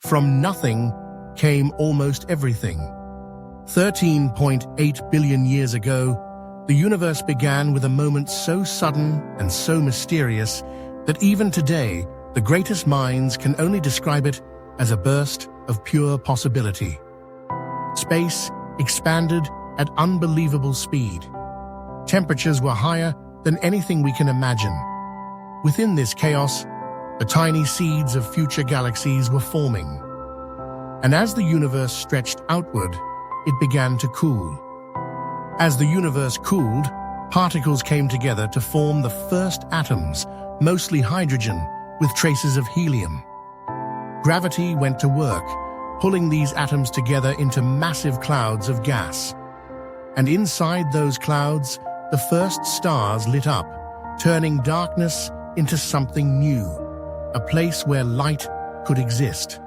From nothing came almost everything. 13.8 billion years ago, the universe began with a moment so sudden and so mysterious that even today, the greatest minds can only describe it as a burst of pure possibility. Space expanded at unbelievable speed. Temperatures were higher than anything we can imagine. Within this chaos, the tiny seeds of future galaxies were forming. And as the universe stretched outward, it began to cool. As the universe cooled, particles came together to form the first atoms, mostly hydrogen, with traces of helium. Gravity went to work, pulling these atoms together into massive clouds of gas. And inside those clouds, the first stars lit up, turning darkness into something new, a place where light could exist.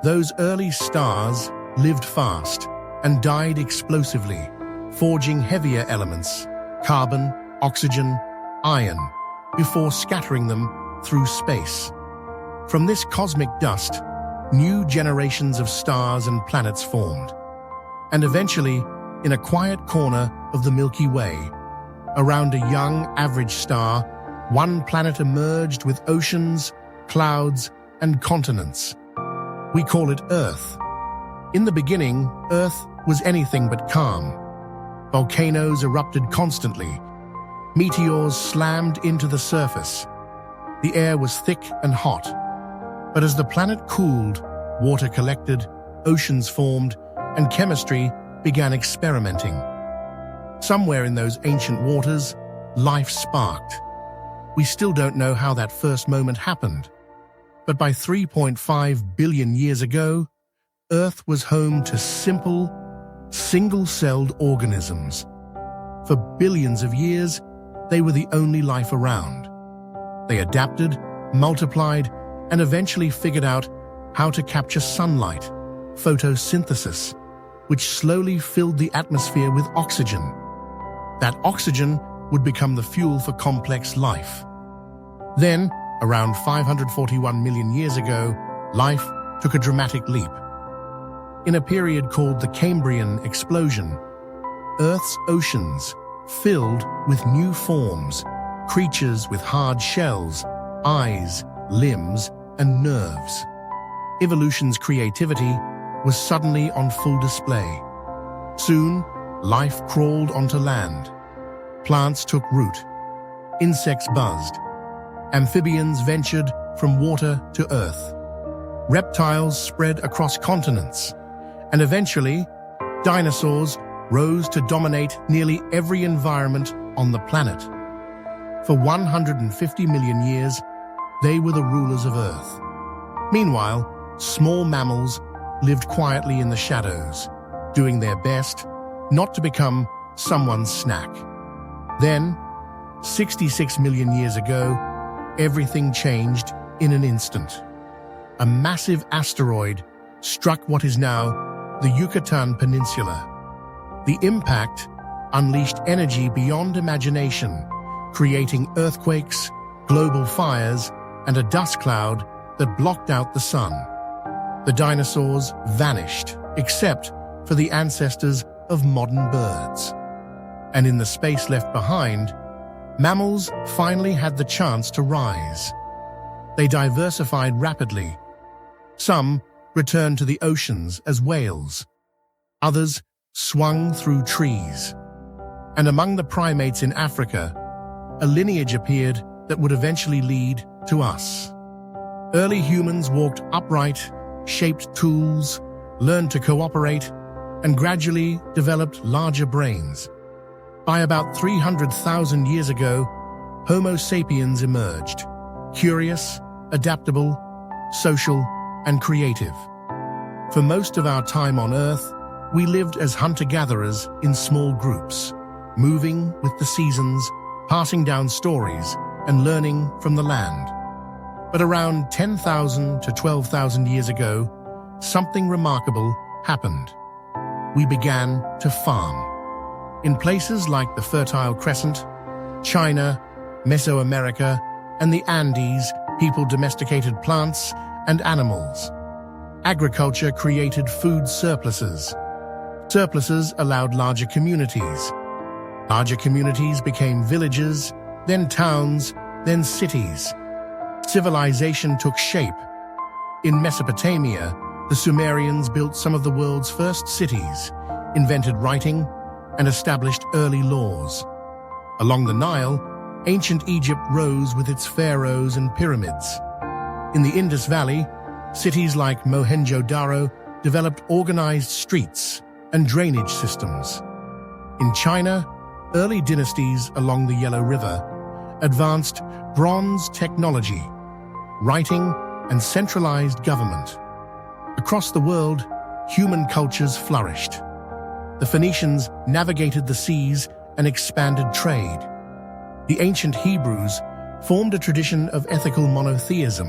Those early stars lived fast and died explosively, forging heavier elements, carbon, oxygen, iron, before scattering them through space. From this cosmic dust, new generations of stars and planets formed. And eventually, in a quiet corner of the Milky Way, around a young average star, one planet emerged with oceans, clouds, and continents. We call it Earth. In the beginning, Earth was anything but calm. Volcanoes erupted constantly. Meteors slammed into the surface. The air was thick and hot. But as the planet cooled, water collected, oceans formed, and chemistry began experimenting. Somewhere in those ancient waters, life sparked. We still don't know how that first moment happened. But by 3.5 billion years ago, Earth was home to simple, single-celled organisms. For billions of years, they were the only life around. They adapted, multiplied, and eventually figured out how to capture sunlight, photosynthesis, which slowly filled the atmosphere with oxygen. That oxygen would become the fuel for complex life. Then, around 541 million years ago, life took a dramatic leap. In a period called the Cambrian explosion, Earth's oceans filled with new forms, creatures with hard shells, eyes, limbs, and nerves. Evolution's creativity was suddenly on full display. Soon, life crawled onto land. Plants took root. Insects buzzed. Amphibians ventured from water to earth. Reptiles spread across continents. And eventually, dinosaurs rose to dominate nearly every environment on the planet. For 150 million years, they were the rulers of Earth. Meanwhile, small mammals lived quietly in the shadows, doing their best not to become someone's snack. Then, 66 million years ago, everything changed in an instant. A massive asteroid struck what is now the Yucatan Peninsula. The impact unleashed energy beyond imagination, creating earthquakes, global fires, and a dust cloud that blocked out the sun. The dinosaurs vanished, except for the ancestors of modern birds. And in the space left behind, mammals finally had the chance to rise. They diversified rapidly. Some returned to the oceans as whales. Others swung through trees. And among the primates in Africa, a lineage appeared that would eventually lead to us. Early humans walked upright, shaped tools, learned to cooperate, and gradually developed larger brains. By about 300,000 years ago, Homo sapiens emerged, curious, adaptable, social, and creative. For most of our time on Earth, we lived as hunter-gatherers in small groups, moving with the seasons, passing down stories, and learning from the land. But around 10,000 to 12,000 years ago, something remarkable happened. We began to farm. In places like the Fertile Crescent, China, Mesoamerica, and the Andes, people domesticated plants and animals. Agriculture created food surpluses. Surpluses allowed larger communities. Larger communities became villages, then towns, then cities. Civilization took shape. In Mesopotamia, the Sumerians built some of the world's first cities, invented writing, and established early laws. Along the Nile, ancient Egypt rose with its pharaohs and pyramids. In the Indus Valley, cities like Mohenjo-Daro developed organized streets and drainage systems. In China, early dynasties along the Yellow River advanced bronze technology, writing, and centralized government. Across the world, human cultures flourished. The Phoenicians navigated the seas and expanded trade. The ancient Hebrews formed a tradition of ethical monotheism.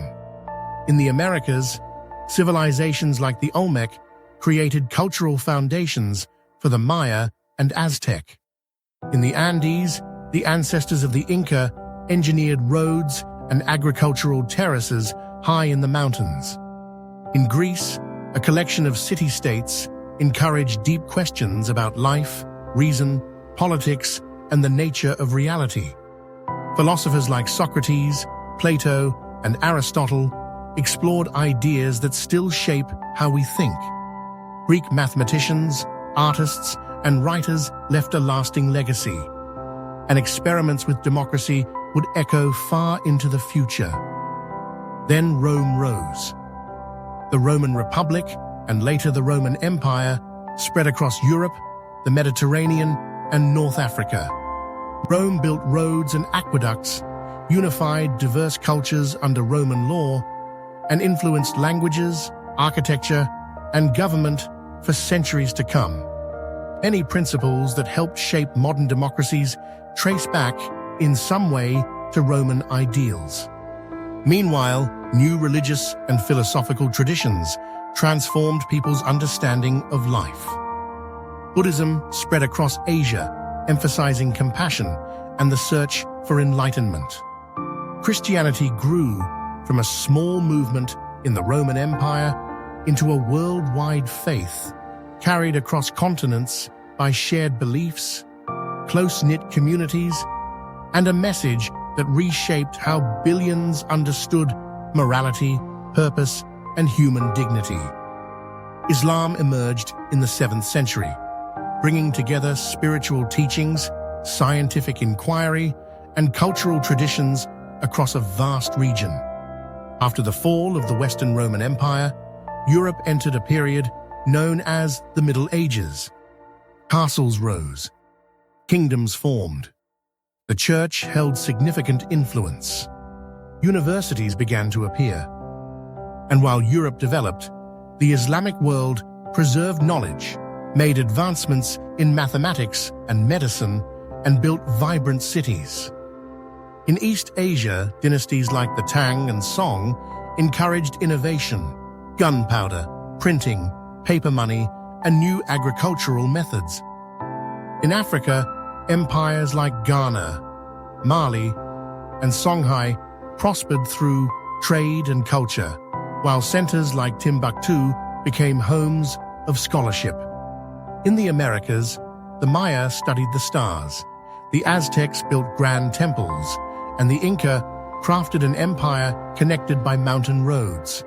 In the Americas, civilizations like the Olmec created cultural foundations for the Maya and Aztec. In the Andes, the ancestors of the Inca engineered roads and agricultural terraces high in the mountains. In Greece, a collection of city-states encouraged deep questions about life, reason, politics, and the nature of reality. Philosophers like Socrates, Plato, and Aristotle explored ideas that still shape how we think. Greek mathematicians, artists, and writers left a lasting legacy, and experiments with democracy would echo far into the future. Then Rome rose. The Roman Republic, and later the Roman Empire, spread across Europe, the Mediterranean, and North Africa. Rome built roads and aqueducts, unified diverse cultures under Roman law, and influenced languages, architecture, and government for centuries to come. Many principles that helped shape modern democracies trace back, in some way, to Roman ideals. Meanwhile, new religious and philosophical traditions transformed people's understanding of life. Buddhism spread across Asia, emphasizing compassion and the search for enlightenment. Christianity grew from a small movement in the Roman Empire into a worldwide faith, carried across continents by shared beliefs, close-knit communities, and a message that reshaped how billions understood morality, purpose, and human dignity. Islam emerged in the 7th century, bringing together spiritual teachings, scientific inquiry, and cultural traditions across a vast region. After the fall of the Western Roman Empire, Europe entered a period known as the Middle Ages. Castles rose, kingdoms formed. The church held significant influence. Universities began to appear. And while Europe developed, the Islamic world preserved knowledge, made advancements in mathematics and medicine, and built vibrant cities. In East Asia, dynasties like the Tang and Song encouraged innovation, gunpowder, printing, paper money, and new agricultural methods. In Africa, empires like Ghana, Mali, and Songhai prospered through trade and culture, while centers like Timbuktu became homes of scholarship. In the Americas, the Maya studied the stars, the Aztecs built grand temples, and the Inca crafted an empire connected by mountain roads.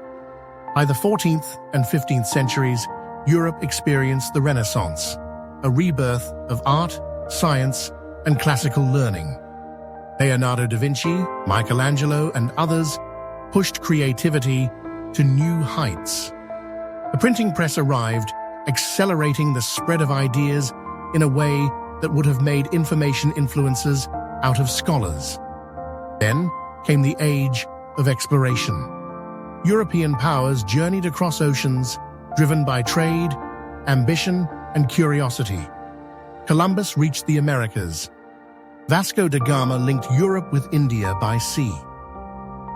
By the 14th and 15th centuries, Europe experienced the Renaissance, a rebirth of art, science, and classical learning. Leonardo da Vinci, Michelangelo, and others pushed creativity to new heights. The printing press arrived, accelerating the spread of ideas in a way that would have made information influencers out of scholars. Then came the age of exploration. European powers journeyed across oceans, driven by trade, ambition, and curiosity. Columbus reached the Americas. Vasco da Gama linked Europe with India by sea.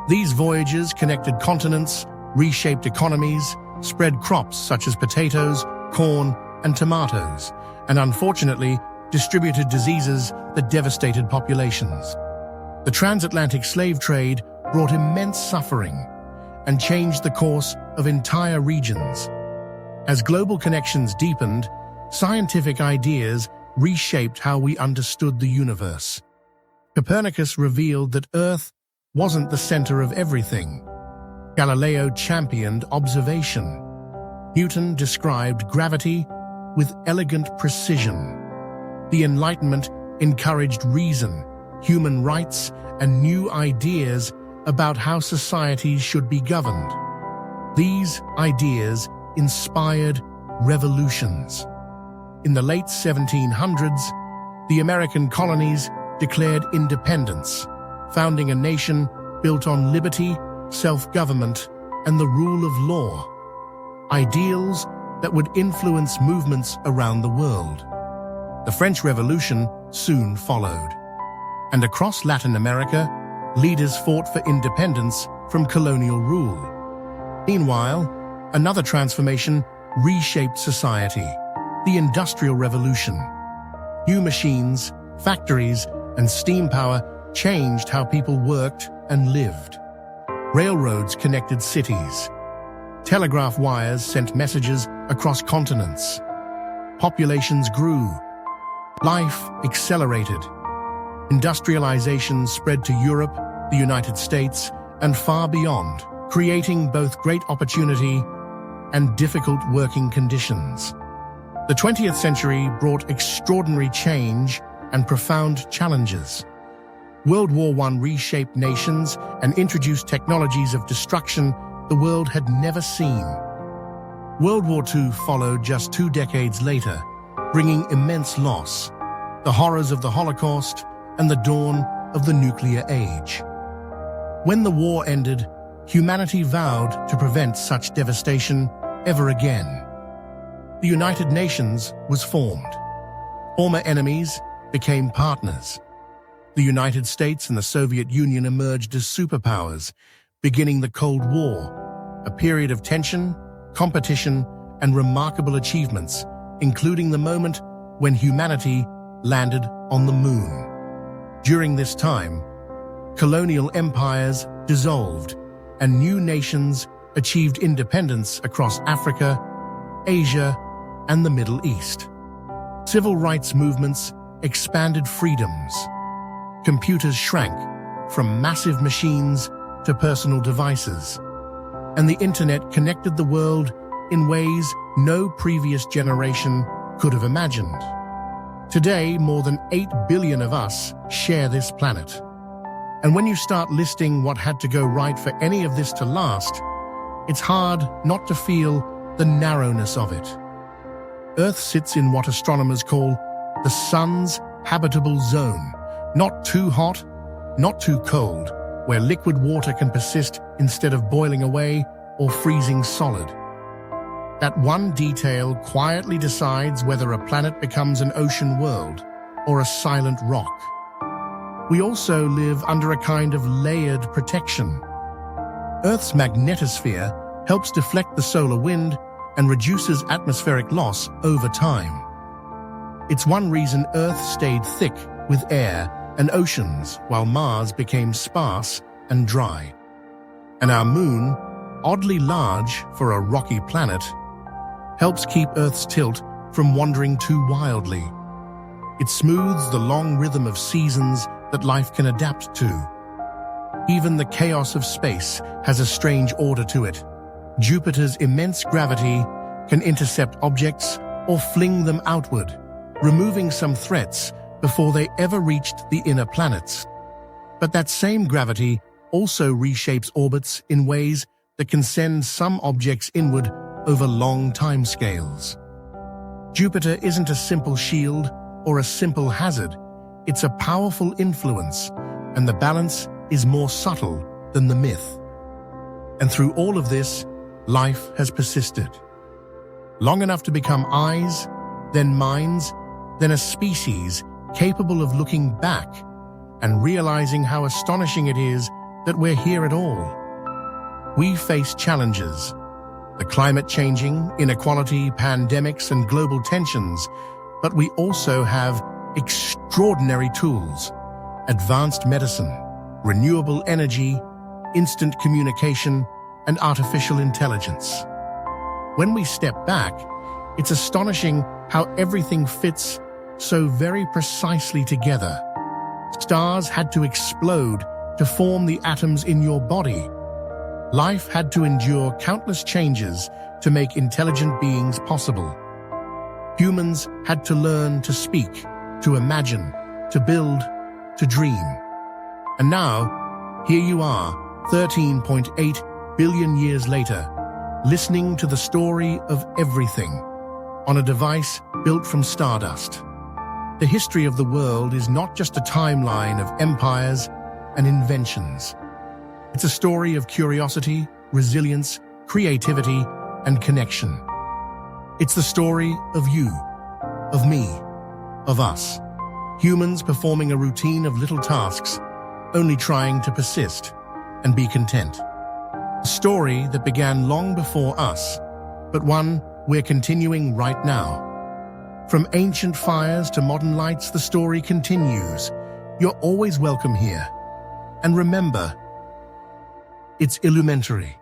These voyages connected continents, reshaped economies, spread crops such as potatoes, corn, and tomatoes, and unfortunately distributed diseases that devastated populations. The transatlantic slave trade brought immense suffering and changed the course of entire regions. As global connections deepened, scientific ideas reshaped how we understood the universe. Copernicus revealed that Earth wasn't the center of everything. Galileo championed observation. Newton described gravity with elegant precision. The Enlightenment encouraged reason, human rights, and new ideas about how societies should be governed. These ideas inspired revolutions. In the late 1700s, the American colonies declared independence, founding a nation built on liberty, self-government, and the rule of law, ideals that would influence movements around the world. The French Revolution soon followed, and across Latin America, leaders fought for independence from colonial rule. Meanwhile, another transformation reshaped society: the Industrial Revolution. New machines, factories, and steam power changed how people worked and lived. Railroads connected cities. Telegraph wires sent messages across continents. Populations grew. Life accelerated. Industrialization spread to Europe, the United States, and far beyond, creating both great opportunity and difficult working conditions. The 20th century brought extraordinary change and profound challenges. World War I reshaped nations and introduced technologies of destruction the world had never seen. World War II followed just 2 decades later, bringing immense loss, the horrors of the Holocaust, and the dawn of the nuclear age. When the war ended, humanity vowed to prevent such devastation ever again. The United Nations was formed. Former enemies became partners. The United States and the Soviet Union emerged as superpowers, beginning the Cold War, a period of tension, competition, and remarkable achievements, including the moment when humanity landed on the moon. During this time, colonial empires dissolved, and new nations achieved independence across Africa, Asia, and the Middle East. Civil rights movements expanded freedoms. Computers shrank from massive machines to personal devices, and the internet connected the world in ways no previous generation could have imagined. Today, more than 8 billion of us share this planet. And when you start listing what had to go right for any of this to last, it's hard not to feel the narrowness of it. Earth sits in what astronomers call the sun's habitable zone, not too hot, not too cold, where liquid water can persist instead of boiling away or freezing solid. That one detail quietly decides whether a planet becomes an ocean world or a silent rock. We also live under a kind of layered protection. Earth's magnetosphere helps deflect the solar wind and reduces atmospheric loss over time. It's one reason Earth stayed thick with air and oceans while Mars became sparse and dry. And our moon, oddly large for a rocky planet, helps keep Earth's tilt from wandering too wildly. It smooths the long rhythm of seasons that life can adapt to. Even the chaos of space has a strange order to it. Jupiter's immense gravity can intercept objects or fling them outward, removing some threats before they ever reached the inner planets. But that same gravity also reshapes orbits in ways that can send some objects inward over long timescales. Jupiter isn't a simple shield or a simple hazard. It's a powerful influence, and the balance is more subtle than the myth. And through all of this, life has persisted. Long enough to become eyes, then minds, then a species capable of looking back and realizing how astonishing it is that we're here at all. We face challenges: the climate changing, inequality, pandemics, and global tensions, but we also have extraordinary tools: advanced medicine, renewable energy, instant communication, and artificial intelligence. When we step back, it's astonishing how everything fits so very precisely together. Stars had to explode to form the atoms in your body. Life had to endure countless changes to make intelligent beings possible. Humans had to learn to speak, to imagine, to build, to dream. And now, here you are, 13.8 billion years later, listening to the story of everything on a device built from stardust. The history of the world is not just a timeline of empires and inventions. It's a story of curiosity, resilience, creativity, and connection. It's the story of you, of me, of us, humans performing a routine of little tasks, only trying to persist and be content. A story that began long before us, but one we're continuing right now. From ancient fires to modern lights, the story continues. You're always welcome here. And remember, it's Illumentary.